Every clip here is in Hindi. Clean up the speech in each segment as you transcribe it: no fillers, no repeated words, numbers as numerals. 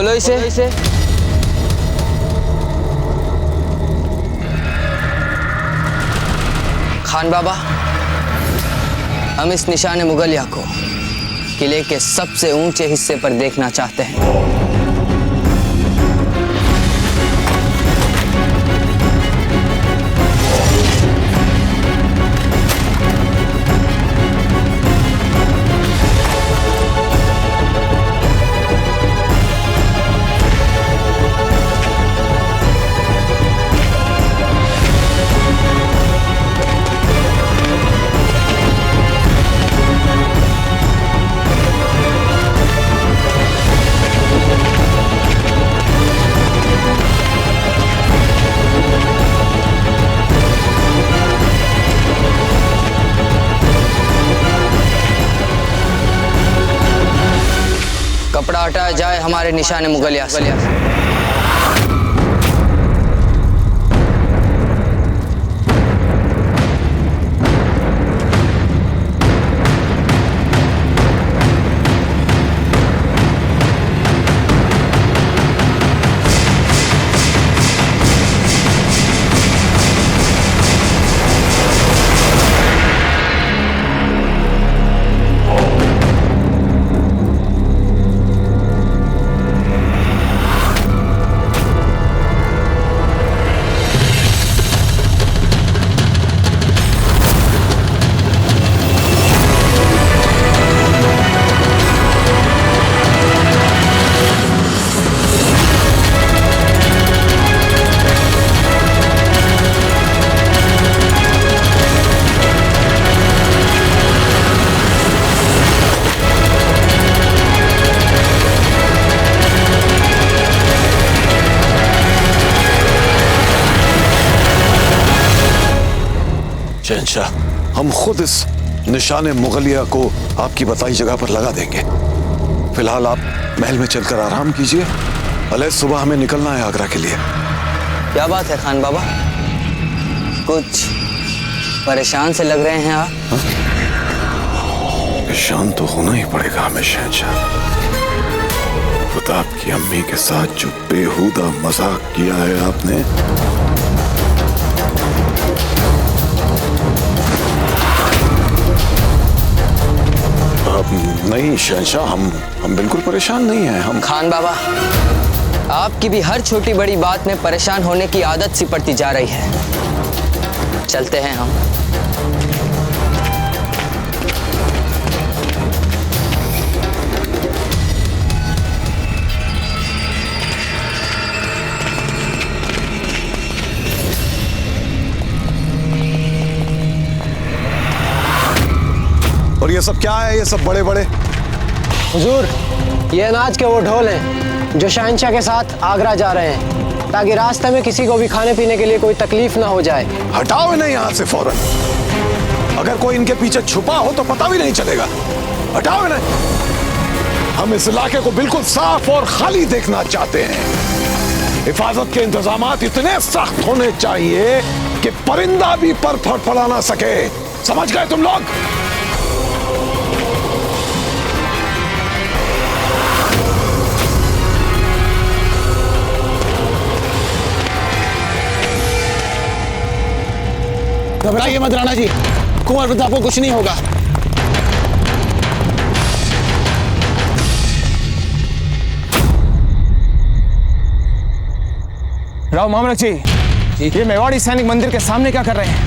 खोलो इसे। खान बाबा, हम इस निशान मुगलिया को किले के सबसे ऊंचे हिस्से पर देखना चाहते हैं। कपड़ा हटाया जाए हमारे निशान मुगलिया से। शहंशाह, हम खुद इस निशान मुगलिया को आपकी बताई जगह पर लगा देंगे। फिलहाल आप महल में चलकर आराम कीजिए। अलग सुबह हमें निकलना है आगरा के लिए। क्या बात है खान बाबा, कुछ परेशान से लग रहे हैं आप? परेशान तो होना ही पड़ेगा हमें शहंशाह। खुद आपकी अम्मी के साथ जो बेहुदा मजाक किया है आपने, नहीं शहंशाह, हम बिल्कुल परेशान नहीं हैं। हम खान बाबा, आपकी भी हर छोटी बड़ी बात में परेशान होने की आदत सी पड़ती जा रही है। चलते हैं हम। और ये सब क्या है? ये सब बड़े बड़े? हुजूर, ये अनाज के वो ढोल हैं जो शहंशाह के साथ आगरा जा रहे हैं, ताकि रास्ते में किसी को भी खाने पीने के लिए कोई तकलीफ ना हो जाए। हटाओ इन्हें यहाँ से फौरन। अगर कोई इनके पीछे छुपा हो तो पता भी नहीं चलेगा। हटाओ इन्हें। हम इस इलाके को बिल्कुल साफ और खाली देखना चाहते हैं। हिफाजत के इंतजामात इतने सख्त होने चाहिए कि परिंदा भी पर फड़फड़ा ना सके। समझ गए तुम लोग? घबराइए मत राणा जी, कुंवर प्रताप को कुछ नहीं होगा। राव मामलक जी, ये मेवाड़ी सैनिक मंदिर के सामने क्या कर रहे हैं?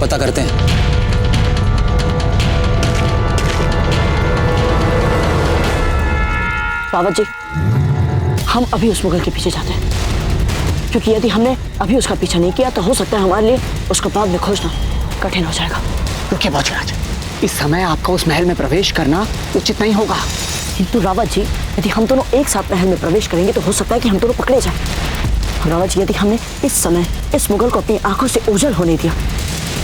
पता करते हैं। बाबा जी, हम अभी उस मुगल के पीछे जाते हैं, क्योंकि यदि हमने अभी उसका पीछा नहीं किया तो हो सकता है हमारे लिए उसको बाद में खोजना कठिन हो जाएगा। रुकिए भोजराज, इस समय आपका उस महल में प्रवेश करना उचित नहीं होगा। किंतु रावत जी, यदि हम दोनों एक साथ महल में प्रवेश करेंगे तो हो सकता है कि हम दोनों पकड़े जाएं। और रावत जी, यदि हमने इस समय इस मुगल को अपनी आंखों से ओझल होने दिया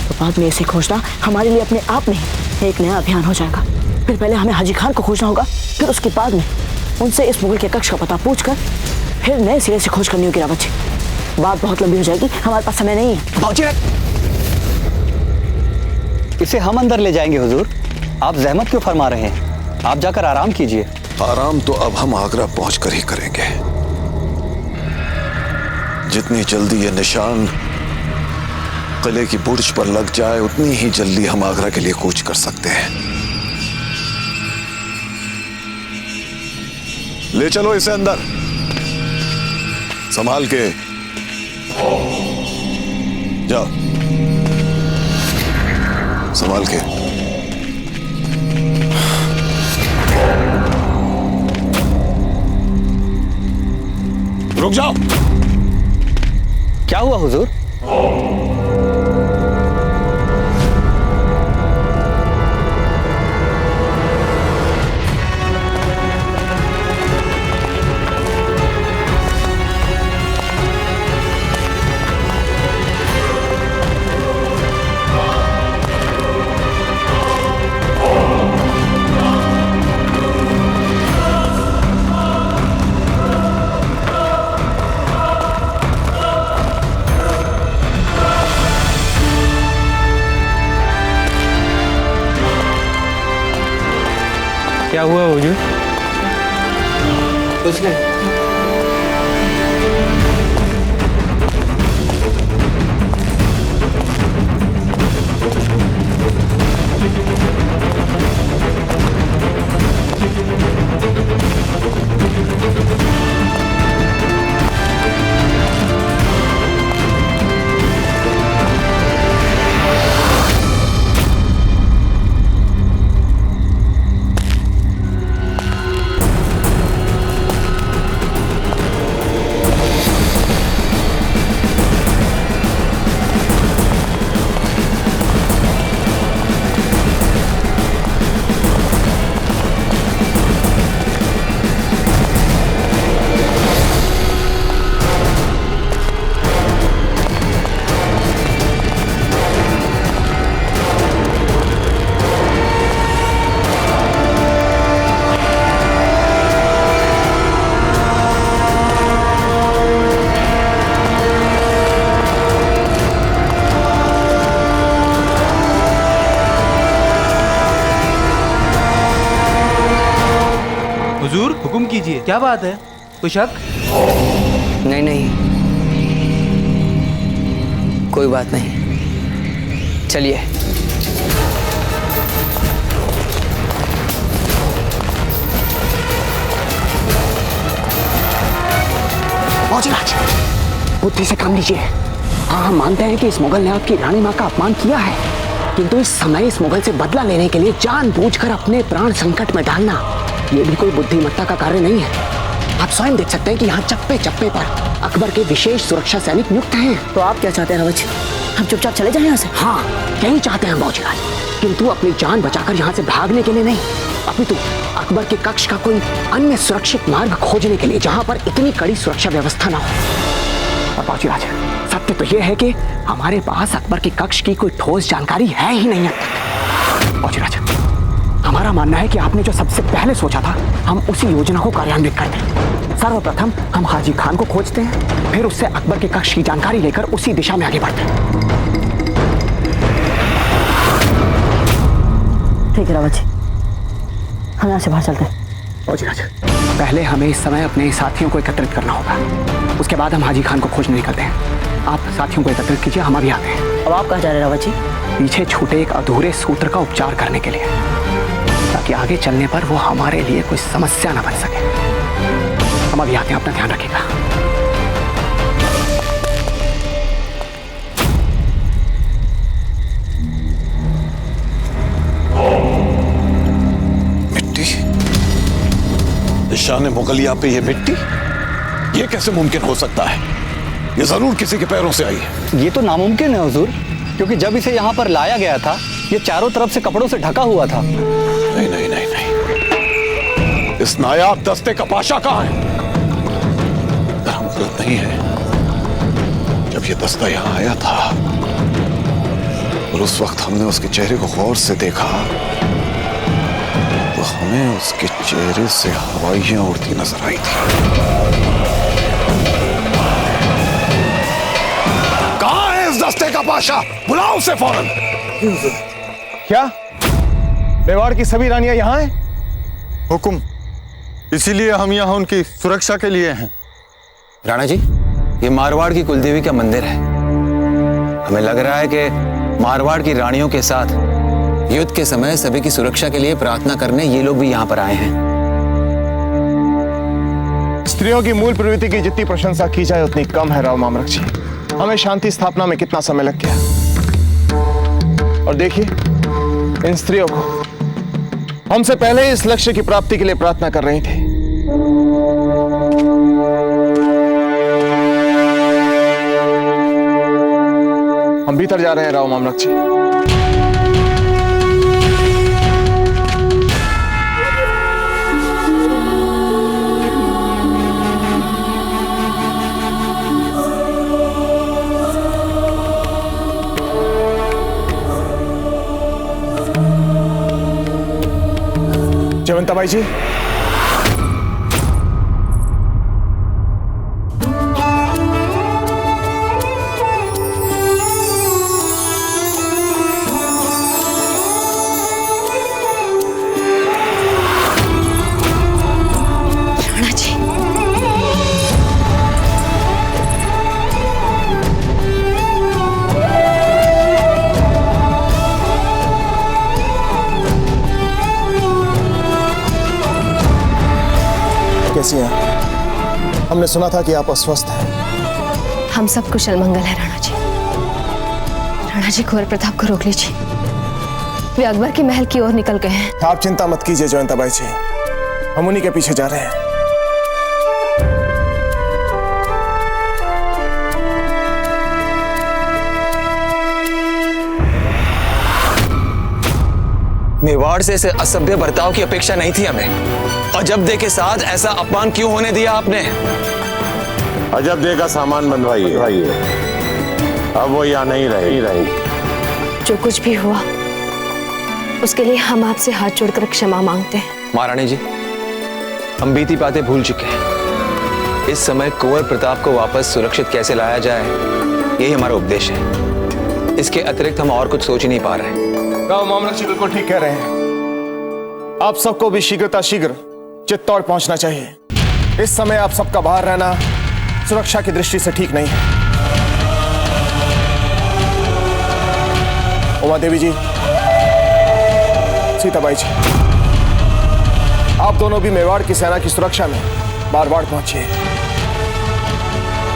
तो बाद में इसे खोजना हमारे लिए अपने आप में ही एक नया अभियान हो जाएगा। फिर पहले हमें हाजी खान को खोजना होगा, फिर उसके बाद में उनसे इस मुगल के कक्ष का पता पूछकर फिर नए सिरे से खोज करनी होगी। रावत जी, बात बहुत लंबी हो जाएगी, हमारे पास समय नहीं है। भोजराज, इसे हम अंदर ले जाएंगे हुजूर, आप जहमत क्यों फरमा रहे हैं? आप जाकर आराम कीजिए। आराम तो अब हम आगरा पहुंचकर ही करेंगे। जितनी जल्दी ये निशान किले की बुर्ज पर लग जाए उतनी ही जल्दी हम आगरा के लिए कूच कर सकते हैं। ले चलो इसे अंदर, संभाल के जाओ, संभाल के। रुक जाओ। क्या हुआ हुजूर? क्या हुआ हुजूर? कुछ नहीं। हुजूर हुक्म कीजिए, क्या बात है? कोई शक? नहीं नहीं, कोई बात नहीं, चलिए। मौजराज, बुद्धि से काम लीजिए। हाँ, हम मानते हैं कि इस मुगल ने आपकी रानी माँ का अपमान किया है, किंतु इस समय इस मुगल से बदला लेने के लिए जानबूझकर अपने प्राण संकट में डालना ये भी कोई बुद्धिमत्ता का कार्य नहीं है। आप स्वयं देख सकते हैं कि यहाँ चप्पे चप्पे पर अकबर के विशेष सुरक्षा सैनिक नियुक्त हैं। तो आप क्या चाहते हैं रावत जी? हम चुपचाप चले जाएं यहाँ से? हाँ, यही चाहते हैं मौजराज, किंतु अपनी जान बचाकर यहाँ से भागने के लिए नहीं, अपितु अकबर के कक्ष का कोई अन्य सुरक्षित मार्ग खोजने के लिए जहाँ पर इतनी कड़ी सुरक्षा व्यवस्था न हो। और मौजराज, सत्य तो यह है कि हमारे पास अकबर के कक्ष की कोई ठोस जानकारी है ही नहीं अब तक। मौजराज, हमारा मानना है कि आपने जो सबसे पहले सोचा था, हम उसी योजना को कार्यान्वित करते हैं। सर्वप्रथम हम हाजी खान को खोजते हैं, फिर उससे अकबर के कक्ष की जानकारी लेकर उसी दिशा में आगे बढ़ते हैं। ठीक है रावत जी, हम यहाँ से बाहर चलते हैं। मौजराज, पहले हमें इस समय अपने साथियों को एकत्रित करना होगा, उसके बाद हम हाजी खान को खोजने निकलते हैं। आप साथियों को एकत्रित कीजिए, हम अभी आते हैं। अब आप कहाँ जा रहे हैं रावत जी? पीछे छूटे एक अधूरे सूत्र का उपचार करने के लिए, ताकि आगे चलने पर वो हमारे लिए कोई समस्या न बन सके। हम अभी आते हैं, अपना ध्यान रखिएगा। मिट्टी, निशान मुगलिया पे ये मिट्टी, ये कैसे मुमकिन हो सकता है? ये जरूर किसी के पैरों से आई है। ये तो नामुमकिन है हुजूर, क्योंकि जब इसे यहाँ पर लाया गया था ये चारों तरफ से कपड़ों से ढका हुआ था। नहीं नहीं नहीं नहीं, इस नायाब दस्ते का पाशा कहाँ है? अगर हम गलत नहीं है, जब ये दस्ता यहाँ आया था और उस वक्त हमने उसके चेहरे को गौर से देखा, तो हमें उसके चेहरे से हवाइयां उड़ती नजर आई थी। कहाँ है इस दस्ते का पाशा? बुलाओ उसे फौरन। क्या मेवाड़ की सभी रानियां यहाँ हैं? हुक्म, इसीलिए हम यहाँ उनकी सुरक्षा के लिए हैं। राणा जी, ये मारवाड़ की कुलदेवी का मंदिर है। हमें लग रहा है कि मारवाड़ की रानियों के साथ युद्ध के समय सभी की सुरक्षा के लिए प्रार्थना करने ये लोग भी यहाँ पर आए हैं। स्त्रियों की मूल प्रवृत्ति की जितनी प्रशंसा की जाए उतनी कम है राव मामरक जी। हमें शांति स्थापना में कितना समय लग गया, और देखिए इन स्त्रियों को हमसे पहले ही इस लक्ष्य की प्राप्ति के लिए प्रार्थना कर रही थी। हम भीतर जा रहे हैं राव मामलक जी। जयवंताबाई जी, कैसी हैं? हमने सुना था कि आप अस्वस्थ हैं। हम सब कुशल मंगल है राणा जी। राणा जी, कुंवर प्रताप को रोक लीजिए, वे अकबर के महल की ओर निकल गए हैं। आप चिंता मत कीजिए जयवंताबाई जी, हम उन्हीं के पीछे जा रहे हैं। मेवाड़ से ऐसे असभ्य बर्ताव की अपेक्षा नहीं थी हमें। अजब के साथ ऐसा अपमान क्यों होने दिया आपने? अजब का सामान बनवाइए, अब वो यहाँ नहीं रही। जो कुछ भी हुआ उसके लिए हम आपसे हाथ जोड़कर क्षमा मांगते हैं। महारानी जी, हम बीती बातें भूल चुके हैं। इस समय कुंवर प्रताप को वापस सुरक्षित कैसे लाया जाए, यही हमारा उपदेश है। इसके अतिरिक्त हम और कुछ सोच ही नहीं पा रहे। राव मामलक जी बिल्कुल ठीक कह रहे हैं। आप सबको भी शीघ्र चित्तौड़ पहुंचना चाहिए। इस समय आप सबका बाहर रहना सुरक्षा की दृष्टि से ठीक नहीं है। उमा देवी जी, सीताबाई जी, आप दोनों भी मेवाड़ की सेना की सुरक्षा में मारवाड़ पहुंचिए।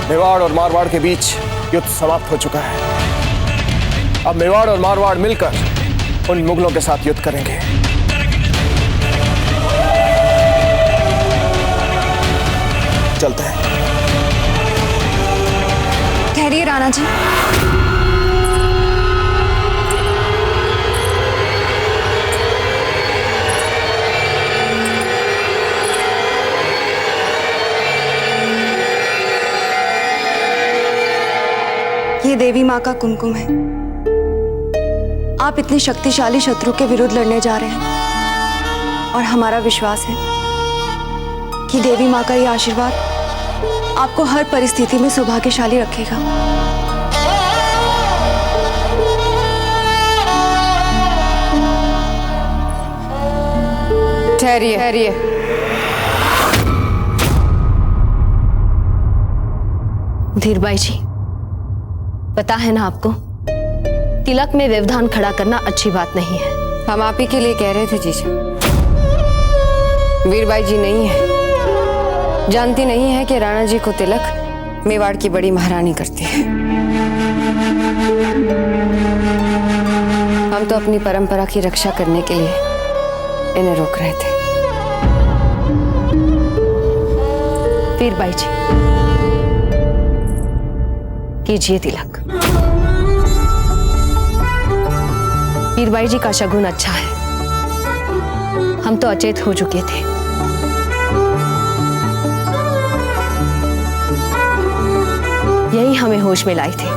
मेवाड़ और मारवाड़ के बीच युद्ध समाप्त हो चुका है। अब मेवाड़ और मारवाड़ मिलकर उन मुगलों के साथ युद्ध करेंगे। चलते हैं। ठहरिए राणा जी। ये देवी माँ का कुमकुम है। आप इतने शक्तिशाली शत्रु के विरुद्ध लड़ने जा रहे हैं, और हमारा विश्वास है कि देवी माँ का ये आशीर्वाद आपको हर परिस्थिति में सौभाग्यशाली रखेगा। ठहरिए। धीरबाई जी, पता है ना आपको, तिलक में व्यवधान खड़ा करना अच्छी बात नहीं है। हम आप ही के लिए कह रहे थे जीजा। वीरबाई जी नहीं है, जानती नहीं है कि राणा जी को तिलक मेवाड़ की बड़ी महारानी करती है। हम तो अपनी परंपरा की रक्षा करने के लिए इन्हें रोक रहे थे। वीरबाई जी, कीजिए तिलक। वीरबाई जी का शगुन अच्छा है। हम तो अचेत हो चुके थे। यही हमें होश में लाई थी।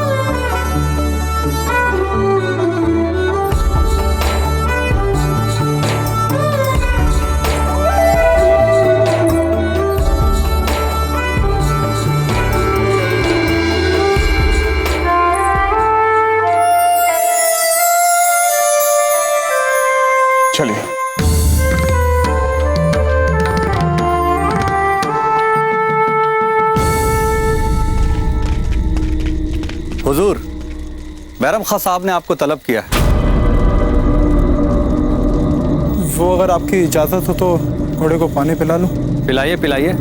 चलिए। हुजूर, बैरम खां साहब ने आपको तलब किया है। वो अगर आपकी इजाजत हो तो घोड़े को पानी पिला लूं। पिलाइए पिलाइए,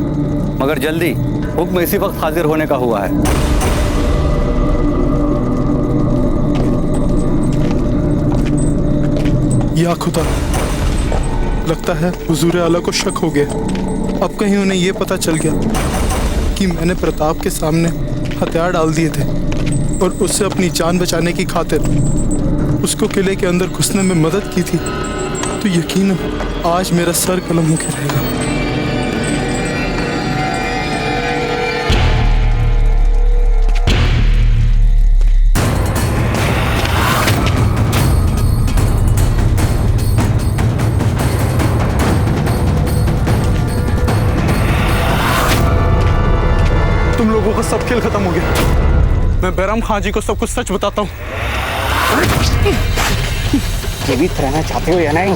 मगर जल्दी, हुक्म इसी वक्त हाजिर होने का हुआ है। या खुदा, लगता है हुजूर आला को शक हो गया। अब कहीं उन्हें यह पता चल गया कि मैंने प्रताप के सामने हथियार डाल दिए थे और उससे अपनी जान बचाने की खातिर उसको किले के अंदर घुसने में मदद की थी, तो यकीनन आज मेरा सर कलम होकर रहेगा। तुम लोगों का सब खेल खत्म हो गया। मैं बैरम खां जी को सब कुछ सच बताता हूँ। जीवित रहना चाहते हो या नहीं?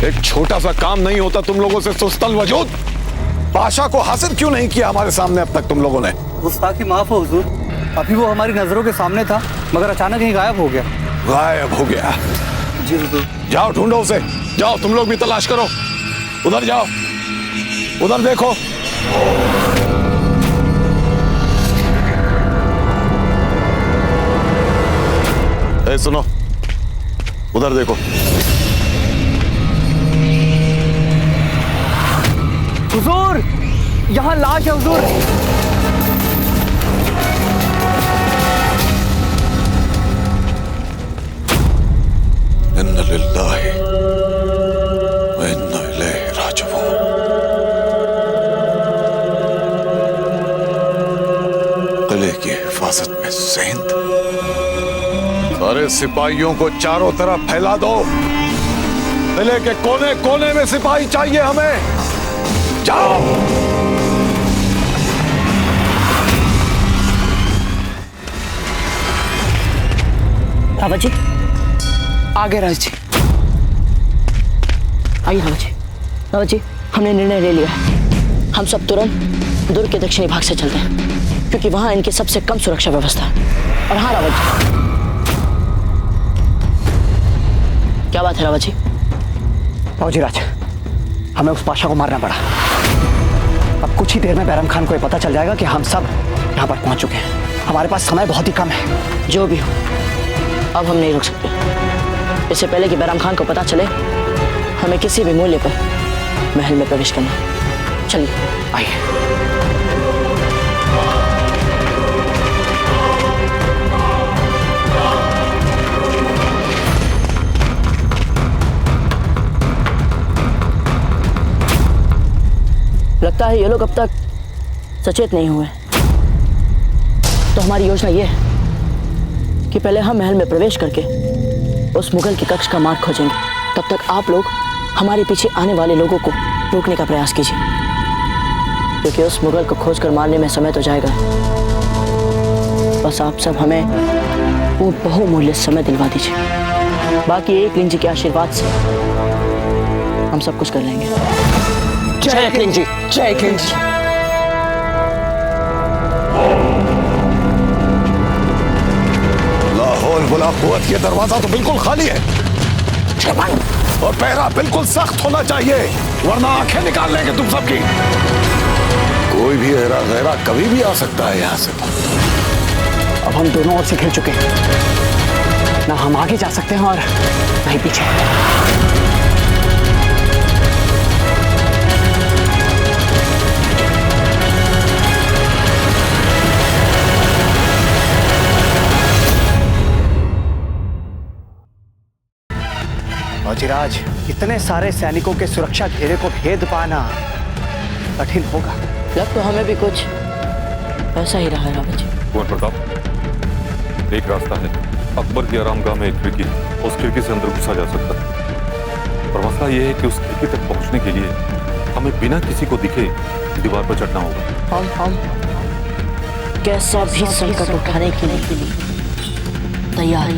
एक छोटा सा काम नहीं होता तुम लोगों से सुस्तल वजूद। बादशाह को हासिल क्यों नहीं किया हमारे सामने अब तक तुम लोगों ने? गुस्ताखी माफ हो हुजूर, अभी वो हमारी नजरों के सामने था मगर अचानक ही गायब हो गया। गायब हो गया? जी हुजूर। जाओ ढूंढो उसे, जाओ तुम लोग भी तलाश करो। उधर जाओ, उधर देखो। ए सुनो, उधर देखो। हुजूर, यहाँ लाश है हुजूर। इन्ना लिल्लाहि व इन्ना इलैहि राजिऊन। किले की हिफाजत में सेंध। सारे सिपाहियों को चारों तरफ फैला दो। किले के कोने कोने में सिपाही चाहिए हमें। जाओ। रावत जी, आगे राज जी। आइए रावत जी। रावत जी, हमने निर्णय ले लिया है। हम सब तुरंत दुर्ग के दक्षिणी भाग से चलते हैं, क्योंकि वहां इनकी सबसे कम सुरक्षा व्यवस्था है। और हाँ रावत जी। क्या बात है रावत जी? फौजीराज, हमें उस पाशा को मारना पड़ा। अब कुछ ही देर में बैरम खान को ये पता चल जाएगा कि हम सब यहाँ पर पहुंच चुके हैं। हमारे पास समय बहुत ही कम है। जो भी हो, अब हम नहीं रुक सकते। इससे पहले कि बैरम खान को पता चले, हमें किसी भी मूल्य पर महल में प्रवेश करना है। चलिए आइए। लगता है ये लोग अब तक सचेत नहीं हुए। तो हमारी योजना ये है कि पहले हम महल में प्रवेश करके उस मुगल के कक्ष का मार्ग खोजेंगे। तब तक आप लोग हमारे पीछे आने वाले लोगों को रोकने का प्रयास कीजिए, क्योंकि उस मुगल को खोजकर मारने में समय तो जाएगा। बस आप सब हमें वो बहुमूल्य समय दिलवा दीजिए। बाकी एक लिंजी के आशीर्वाद से हम सब कुछ कर लेंगे। जय किंग जी, जय किंग जी। लाहौल वला कुव्वत, ये दरवाजा तो बिल्कुल खाली है और पहरा बिल्कुल सख्त होना चाहिए, वरना आंखें निकाल लेंगे तुम सबकी। कोई भी हेरा गैरा कभी भी आ सकता है यहाँ से। अब हम दोनों ओर से घिर चुके हैं। ना हम आगे जा सकते हैं और ना ही पीछे। फौजीराज, इतने सारे सैनिकों के सुरक्षा घेरे को भेद पाना कठिन होगा। लग तो हमें भी कुछ ऐसा ही रहा है रावत जी। कुंवर प्रताप, एक रास्ता है। अकबर की आरामगाह में एक खिड़की, उस खिड़की से अंदर घुसा जा सकता है। पर मसला यह है कि उस खिड़की तक पहुंचने के लिए हमें बिना किसी को दिखे दीवार पर चढ़ना होगा। हम कैसा भी संकट उठाने के लिए तैयार।